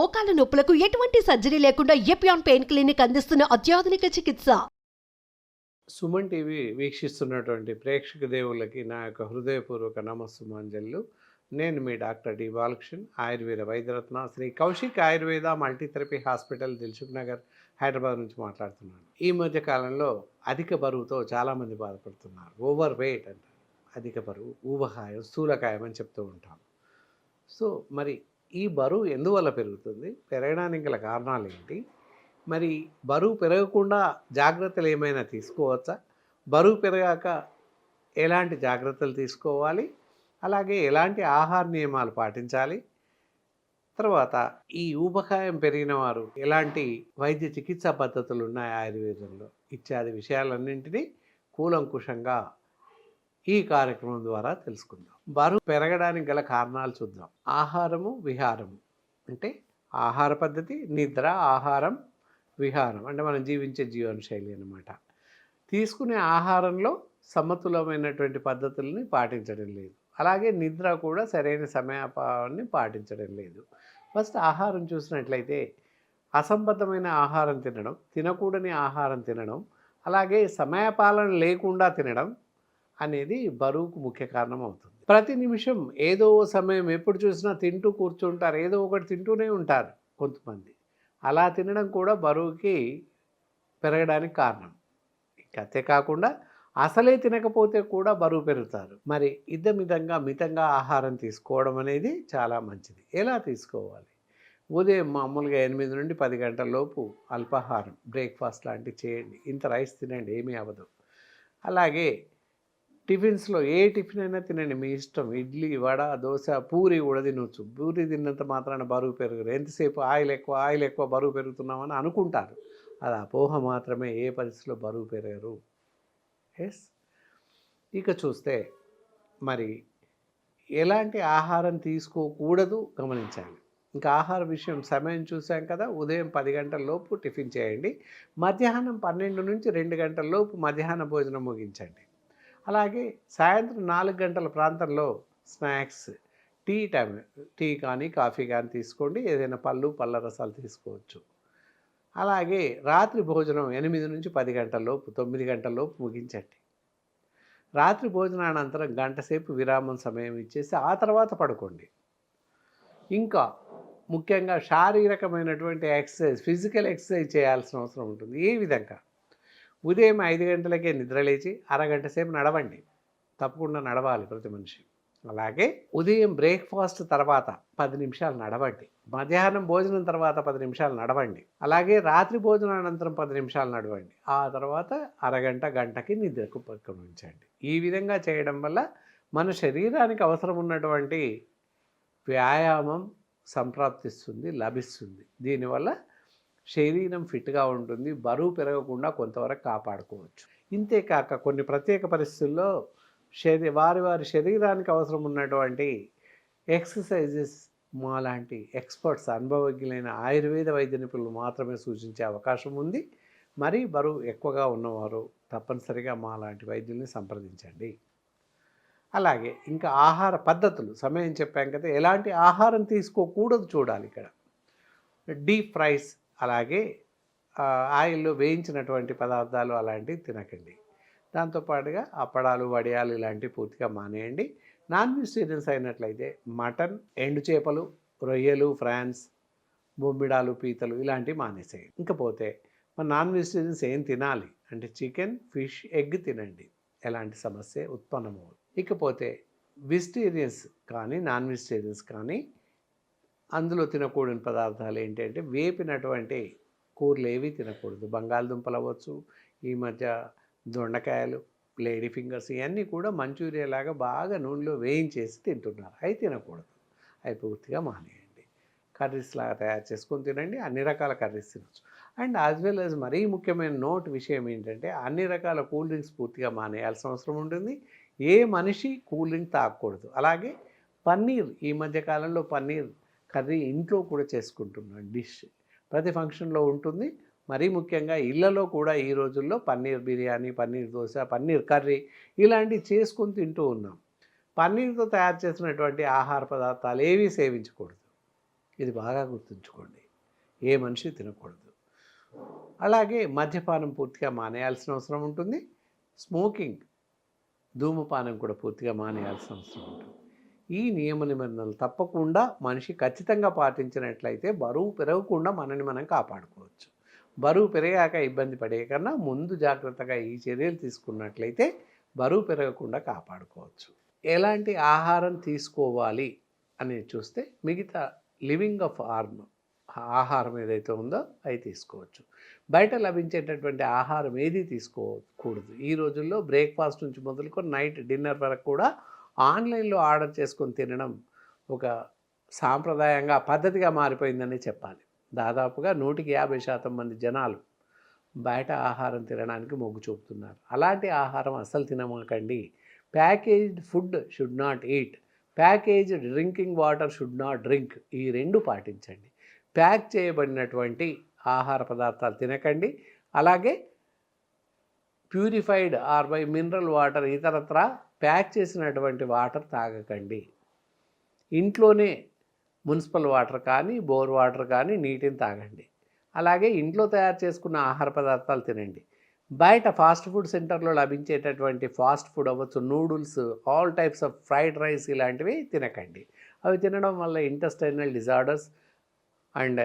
మోకాల నొప్పులకు ఎటువంటి సర్జరీ లేకుండా ఎపియాన్ పెయిన్ క్లినిక్ అందిస్తున్న అత్యాధునిక చికిత్స. సుమన్ టీవీ వీక్షిస్తున్నటువంటి ప్రేక్షక దేవుళ్ళకి నా యొక్క హృదయపూర్వక నమస్సుమాంజలు. నేను మీ డాక్టర్ డి బాలకృష్ణ, ఆయుర్వేద వైద్యరత్న, Sri Kaushik Ayurveda multitherapy hospital, Dilsukhnagar, Hyderabad నుంచి మాట్లాడుతున్నాను. ఈ మధ్య కాలంలో అధిక బరువుతో చాలామంది బాధపడుతున్నారు. ఓవర్ వెయిట్ అంటారు, అధిక బరువు, ఊబకాయం, స్థూలకాయం అని చెప్తూ ఉంటాం. సో మరి ఈ బరువు ఎందువల్ల పెరుగుతుంది, పెరగడానికి గల కారణాలు ఏంటి, మరి బరువు పెరగకుండా జాగ్రత్తలు ఏమైనా తీసుకోవచ్చా, బరువు పెరగాక ఎలాంటి జాగ్రత్తలు తీసుకోవాలి, అలాగే ఎలాంటి ఆహార నియమాలు పాటించాలి, తర్వాత ఈ ఊబకాయం పెరిగిన వారు ఎలాంటి వైద్య చికిత్సా పద్ధతులు ఉన్నాయి ఆయుర్వేదంలో, ఇత్యాది విషయాలన్నింటినీ కూలంకుషంగా ఈ కార్యక్రమం ద్వారా తెలుసుకుందాం. బరువు పెరగడానికి గల కారణాలు చూద్దాం. ఆహారము, విహారము అంటే ఆహార పద్ధతి, నిద్ర, ఆహారం, విహారం అంటే మనం జీవించే జీవనశైలి అన్నమాట. తీసుకునే ఆహారంలో సమతులమైనటువంటి పద్ధతుల్ని పాటించడం లేదు, అలాగే నిద్ర కూడా సరైన సమయపాలనని పాటించడం లేదు. ఫస్ట్ ఆహారం చూసినట్లయితే అసంబద్ధమైన ఆహారం తినడం, తినకూడని ఆహారం తినడం, అలాగే సమయపాలన లేకుండా తినడం అనేది బరువుకు ముఖ్య కారణం అవుతుంది. ప్రతి నిమిషం ఏదో సమయం ఎప్పుడు చూసినా తింటూ కూర్చుంటారు, ఏదో ఒకటి తింటూనే ఉంటారు కొంతమంది. అలా తినడం కూడా బరువుకి పెరగడానికి కారణం. అంతేకాకుండా అసలే తినకపోతే కూడా బరువు పెరుగుతారు. మరి మితంగా ఆహారం తీసుకోవడం అనేది చాలా మంచిది. ఎలా తీసుకోవాలి? ఉదయం మామూలుగా 8 నుండి 10 గంటల లోపు అల్పాహారం, బ్రేక్ఫాస్ట్ లాంటివి చేయండి. ఇంత రైస్ తినండి, ఏమీ అవ్వదు. అలాగే టిఫిన్స్లో ఏ టిఫిన్ అయినా తినండి, మీ ఇష్టం. ఇడ్లీ, వడ, దోశ, పూరి కూడా తినవచ్చు. పూరి తిన్నంత మాత్రాన బరువు పెరగరు. ఎంతసేపు ఆయిల్ ఎక్కువ బరువు పెరుగుతున్నామని అనుకుంటారు. అది అపోహ మాత్రమే. ఏ పరిస్థితిలో బరువు పెరగరు. ఎస్. ఇక చూస్తే మరి ఎలాంటి ఆహారం తీసుకోకూడదు గమనించాలి. ఇంకా ఆహార విషయం సమయం చూసాం కదా. ఉదయం 10 గంటల లోపు టిఫిన్ చేయండి. మధ్యాహ్నం 12 నుంచి 2 గంటల లోపు మధ్యాహ్న భోజనం ముగించండి. అలాగే సాయంత్రం 4 గంటల ప్రాంతంలో స్నాక్స్, టీ కానీ కాఫీ కానీ తీసుకోండి. ఏదైనా పళ్ళ రసాలు తీసుకోవచ్చు. అలాగే రాత్రి భోజనం 8 నుంచి 10 గంటల లోపు, 9 గంటల లోపు ముగించండి. రాత్రి భోజనానంతరం గంట సేపు విరామం సమయం ఇచ్చేసి ఆ తర్వాత పడుకోండి. ఇంకా ముఖ్యంగా శారీరకమైనటువంటి ఎక్సర్సైజ్, ఫిజికల్ ఎక్సర్సైజ్ చేయాల్సిన అవసరం ఉంటుంది. ఏ విధంగా? ఉదయం 5 గంటలకే నిద్రలేచి అరగంట సేపు నడవండి. తప్పకుండా నడవాలి ప్రతి మనిషి. అలాగే ఉదయం బ్రేక్ఫాస్ట్ తర్వాత 10 నిమిషాలు నడవండి. మధ్యాహ్నం భోజనం తర్వాత 10 నిమిషాలు నడవండి. అలాగే రాత్రి భోజనానంతరం 10 నిమిషాలు నడవండి. ఆ తర్వాత అరగంట, గంటకి నిద్రకు ఉపక్రమించండి. ఈ విధంగా చేయడం వల్ల మన శరీరానికి అవసరం ఉన్నటువంటి వ్యాయామం సంప్రాప్తిస్తుంది, లభిస్తుంది. దీనివల్ల శరీరం ఫిట్గా ఉంటుంది, బరువు పెరగకుండా కొంతవరకు కాపాడుకోవచ్చు. ఇంతేకాక కొన్ని ప్రత్యేక పరిస్థితుల్లో వారి శరీరానికి అవసరం ఉన్నటువంటి ఎక్సర్సైజెస్ మాలాంటి ఎక్స్పర్ట్స్, అనుభవజ్ఞులైన ఆయుర్వేద వైద్య నిపుణులు మాత్రమే సూచించే అవకాశం ఉంది. మరీ బరువు ఎక్కువగా ఉన్నవారు తప్పనిసరిగా మాలాంటి వైద్యుల్ని సంప్రదించండి. అలాగే ఇంకా ఆహార పద్ధతులు సమయం చెప్పాం కదా. ఎలాంటి ఆహారం తీసుకోకూడదు చూడాలి ఇక్కడ. డీప్ ఫ్రైస్, అలాగే ఆయిల్లో వేయించినటువంటి పదార్థాలు అలాంటివి తినకండి. దాంతోపాటుగా అప్పడాలు, వడియాలు ఇలాంటివి పూర్తిగా మానేయండి. నాన్ వెజిటేరియన్స్ అయినట్లయితే మటన్, ఎండు చేపలు, రొయ్యలు, ఫ్రాన్స్, బొమ్మిడాలు, పీతలు ఇలాంటివి మానేసేయండి. ఇంకపోతే మన నాన్ వెజిటేరియన్స్ ఏం తినాలి అంటే చికెన్, ఫిష్, ఎగ్ తినండి, ఎలాంటి సమస్య ఉత్పన్నమవుతుంది. ఇకపోతే వెజిటేరియన్స్ కానీ నాన్ వెజిటేరియన్స్ కానీ అందులో తినకూడని పదార్థాలు ఏంటంటే వేపినటువంటి కూరలు ఏవి తినకూడదు. బంగాళదుంపలు అవ్వచ్చు, ఈ మధ్య దొండకాయలు, లేడీ ఫింగర్స్ ఇవన్నీ కూడా మంచూరియా లాగా బాగా నూనెలో వేయించేసి తింటున్నారు. అవి తినకూడదు. అవి పూర్తిగా మానేయండి. కర్రీస్ లాగా తయారు చేసుకొని తినండి. అన్ని రకాల కర్రీస్ తినచ్చు. అండ్ యాజ్ వెల్ యాజ్ మరీ ముఖ్యమైన విషయం ఏంటంటే అన్ని రకాల కూల్ డ్రింక్స్ పూర్తిగా మానేయాల్సిన అవసరం ఉంటుంది. ఏ మనిషి కూల్ డ్రింక్ తాగకూడదు. అలాగే పన్నీర్, ఈ మధ్యకాలంలో పన్నీర్ కర్రీ ఇంట్లో కూడా చేసుకుంటున్నాం. డిష్ ప్రతి ఫంక్షన్లో ఉంటుంది. మరీ ముఖ్యంగా ఇళ్లలో కూడా ఈ రోజుల్లో పన్నీర్ బిర్యానీ, పన్నీర్ దోశ, పన్నీర్ కర్రీ ఇలాంటివి చేసుకొని తింటూ ఉన్నాం. పన్నీర్తో తయారు చేసినటువంటి ఆహార పదార్థాలు ఏవీ సేవించకూడదు. ఇది బాగా గుర్తుంచుకోండి. ఏ మనిషి తినకూడదు. అలాగే మద్యపానం పూర్తిగా మానేయాల్సిన అవసరం ఉంటుంది. స్మోకింగ్, ధూమపానం కూడా పూర్తిగా మానేయాల్సిన అవసరం ఉంటుంది. ఈ నియమ నిబంధనలు తప్పకుండా మనిషి ఖచ్చితంగా పాటించినట్లయితే బరువు పెరగకుండా మనని మనం కాపాడుకోవచ్చు. బరువు పెరిగాక ఇబ్బంది పడే కన్నా ముందు జాగ్రత్తగా ఈ చర్యలు తీసుకున్నట్లయితే బరువు పెరగకుండా కాపాడుకోవచ్చు. ఎలాంటి ఆహారం తీసుకోవాలి అనేది చూస్తే మిగతా లివింగ్ ఆఫ్ ఆహారం ఏదైతే ఉందో అవి తీసుకోవచ్చు. బయట లభించేటటువంటి ఆహారం ఏది తీసుకోకూడదు. ఈ రోజుల్లో బ్రేక్ఫాస్ట్ నుంచి మొదలుకొని నైట్ డిన్నర్ వరకు కూడా ఆన్లైన్లో ఆర్డర్ చేసుకొని తినడం ఒక సాంప్రదాయంగా పద్ధతిగా మారిపోయిందని చెప్పాలి. దాదాపుగా 150% మంది జనాలు బయట ఆహారం తినడానికి మొగ్గు చూపుతున్నారు. అలాంటి ఆహారం అస్సలు తినమాకండి. Packaged food should not eat, packaged drinking water should not drink. ఈ రెండు పాటించండి. ప్యాక్ చేయబడినటువంటి ఆహార పదార్థాలు తినకండి. అలాగే purified or by mineral water, ఇతరత్రా ప్యాక్ చేసినటువంటి వాటర్ తాగకండి. ఇంట్లోనే మున్సిపల్ వాటర్ కానీ బోర్ వాటర్ కానీ నీటిని తాగండి. అలాగే ఇంట్లో తయారు చేసుకున్న ఆహార పదార్థాలు తినండి. బయట ఫాస్ట్ ఫుడ్ సెంటర్లో లభించేటటువంటి ఫాస్ట్ ఫుడ్ అవ్వచ్చు, noodles, all types of fried rice ఇలాంటివి తినకండి. అవి తినడం వల్ల intestinal disorders and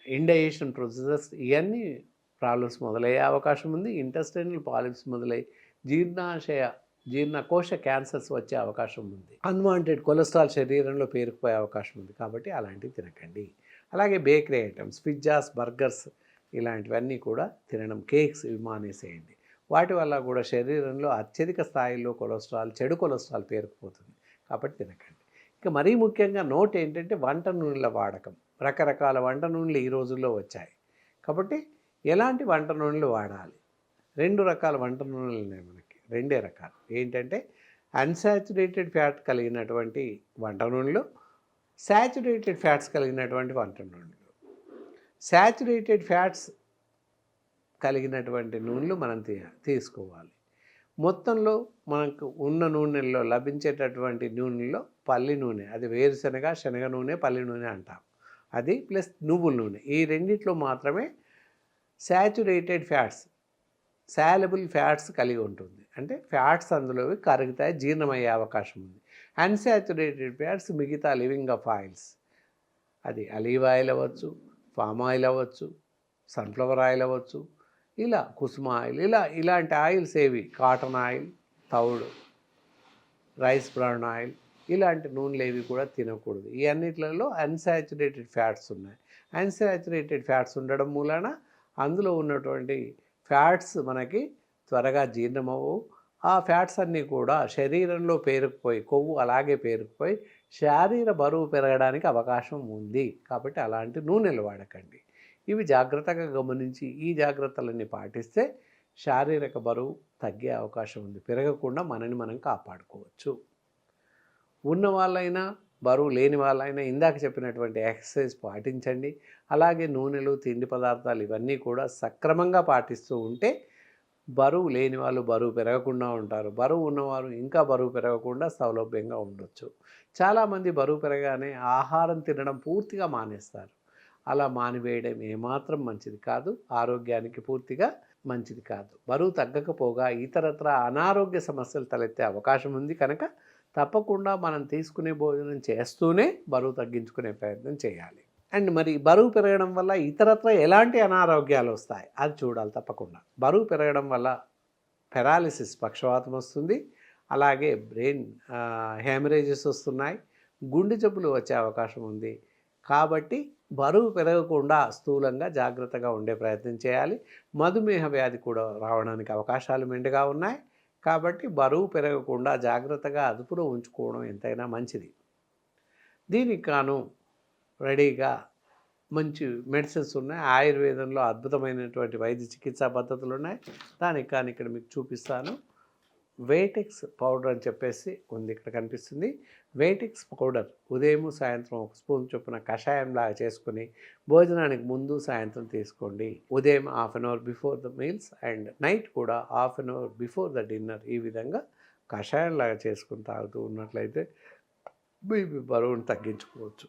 indigestion processes ఇవన్నీ ప్రాబ్లమ్స్ మొదలయ్యే అవకాశం ఉంది. ఇంటెస్టైనల్ పాలిప్స్ మొదలై జీర్ణకోశ క్యాన్సర్స్ వచ్చే అవకాశం ఉంది. అన్వాంటెడ్ కొలెస్ట్రాల్ శరీరంలో పేరుకుపోయే అవకాశం ఉంది. కాబట్టి అలాంటివి తినకండి. అలాగే బేకరీ ఐటమ్స్, పిజ్జాస్, బర్గర్స్ ఇలాంటివన్నీ కూడా తినడం, కేక్స్ ఇవి మానేసేయండి. వాటి వల్ల కూడా శరీరంలో అత్యధిక స్థాయిలో కొలెస్ట్రాల్, చెడు కొలెస్ట్రాల్ పేరుకుపోతుంది. కాబట్టి తినకండి. ఇక మరీ ముఖ్యంగా నోట్ ఏంటంటే వంట నూనెల వాడకం. రకరకాల వంట నూనెలు ఈ రోజుల్లో వచ్చాయి. కాబట్టి ఎలాంటి వంట నూనెలు వాడాలి? 2 రకాల వంట నూనెలు ఉన్నాయి మనకి. 2 రకాలు ఏంటంటే అన్సాచురేటెడ్ ఫ్యాట్ కలిగినటువంటి వంట నూనెలు, సాచురేటెడ్ ఫ్యాట్స్ కలిగినటువంటి వంట నూనెలు. సాచురేటెడ్ ఫ్యాట్స్ కలిగినటువంటి నూనెలు మనం తీసుకోవాలి. మొత్తంలో మనకు ఉన్న నూనెల్లో లభించేటటువంటి నూనెల్లో పల్లి నూనె, అది వేరుశనగ, శనగ నూనె, పల్లి నూనె అంటాం, అది ప్లస్ నువ్వుల నూనె, ఈ రెండిట్లో మాత్రమే సాచురేటెడ్ ఫ్యాట్స్, సాలబుల్ ఫ్యాట్స్ కలిగి ఉంటుంది. అంటే ఫ్యాట్స్ అందులో కరుగుతాయి, జీర్ణమయ్యే అవకాశం ఉంది. అన్సాచురేటెడ్ ఫ్యాట్స్ మిగతా లివింగ్ ఆఫ్ ఆయిల్స్, అది ఆలివ్ ఆయిల్ అవ్వచ్చు, పామ్ ఆయిల్ అవ్వచ్చు, సన్ఫ్లవర్ ఆయిల్ అవ్వచ్చు, ఇలా కుసుమ ఆయిల్, ఇలాంటి ఆయిల్స్ ఏవి, కాటన్ ఆయిల్, తౌడు, రైస్ బ్రాన్ ఆయిల్, ఇలాంటి నూనెలు ఏవి కూడా తినకూడదు. ఈ అన్నిట్లలో అన్సాచురేటెడ్ ఫ్యాట్స్ ఉన్నాయి. అన్సాచురేటెడ్ ఫ్యాట్స్ ఉండడం మూలన అందులో ఉన్నటువంటి ఫ్యాట్స్ మనకి త్వరగా జీర్ణమవు. ఆ ఫ్యాట్స్ అన్నీ కూడా శరీరంలో పేరుకుపోయి, కొవ్వు అలాగే పేరుకుపోయి శారీర బరువు పెరగడానికి అవకాశం ఉంది. కాబట్టి అలాంటి నూనెలు వాడకండి. ఇవి జాగ్రత్తగా గమనించి ఈ జాగ్రత్తలన్నీ పాటిస్తే శారీరక బరువు తగ్గే అవకాశం ఉంది. పెరగకుండా మనని మనం కాపాడుకోవచ్చు. ఉన్న వాళ్ళైనా బరువు లేని వాళ్ళైనా ఇందాక చెప్పినటువంటి ఎక్సర్సైజ్ పాటించండి. అలాగే నూనెలు, తిండి పదార్థాలు ఇవన్నీ కూడా సక్రమంగా పాటిస్తూ ఉంటే బరువు లేని వాళ్ళు బరువు పెరగకుండా ఉంటారు. బరువు ఉన్నవారు ఇంకా బరువు పెరగకుండా సౌలభ్యంగా ఉండొచ్చు. చాలామంది బరువు పెరగానే ఆహారం తినడం పూర్తిగా మానేస్తారు. అలా మానివేయడం ఏమాత్రం మంచిది కాదు, ఆరోగ్యానికి పూర్తిగా మంచిది కాదు. బరువు తగ్గకపోగా ఇతరత్ర అనారోగ్య సమస్యలు తలెత్తే అవకాశం ఉంది. కనుక తప్పకుండా మనం తీసుకునే భోజనం చేస్తూనే బరువు తగ్గించుకునే ప్రయత్నం చేయాలి. అండ్ మరి బరువు పెరగడం వల్ల ఇతరత్ర ఎలాంటి అనారోగ్యాలు వస్తాయి అది చూడాలి తప్పకుండా. బరువు పెరగడం వల్ల పెరాలిసిస్, పక్షవాతం వస్తుంది. అలాగే బ్రెయిన్ హెమరేజెస్ వస్తున్నాయి, గుండె జబ్బులు వచ్చే అవకాశం ఉంది. కాబట్టి బరువు పెరగకుండా స్థూలంగా జాగ్రత్తగా ఉండే ప్రయత్నం చేయాలి. మధుమేహ వ్యాధి కూడా రావడానికి అవకాశాలు మెండుగా ఉన్నాయి. కాబట్టి బరువు పెరగకుండా జాగ్రత్తగా అదుపులో ఉంచుకోవడం ఎంతైనా మంచిది. దీనికి కాను రెడీగా మంచి మెడిసిన్స్ ఉన్నాయి. ఆయుర్వేదంలో అద్భుతమైనటువంటి వైద్య చికిత్సా పద్ధతులు ఉన్నాయి. దానికి కానీ ఇక్కడ మీకు చూపిస్తాను. వేటెక్స్ పౌడర్ అని చెప్పేసి ఉంది, ఇక్కడ కనిపిస్తుంది. వేటెక్స్ పౌడర్ ఉదయం సాయంత్రం 1 స్పూన్ చొప్పున కషాయంలాగా చేసుకుని భోజనానికి ముందు సాయంత్రం తీసుకోండి. ఉదయం ½ an hour before the meals and night కూడా ½ an hour before the dinner. ఈ విధంగా కషాయంలాగా చేసుకుని తాగుతూ ఉన్నట్లయితే బరువును తగ్గించుకోవచ్చు.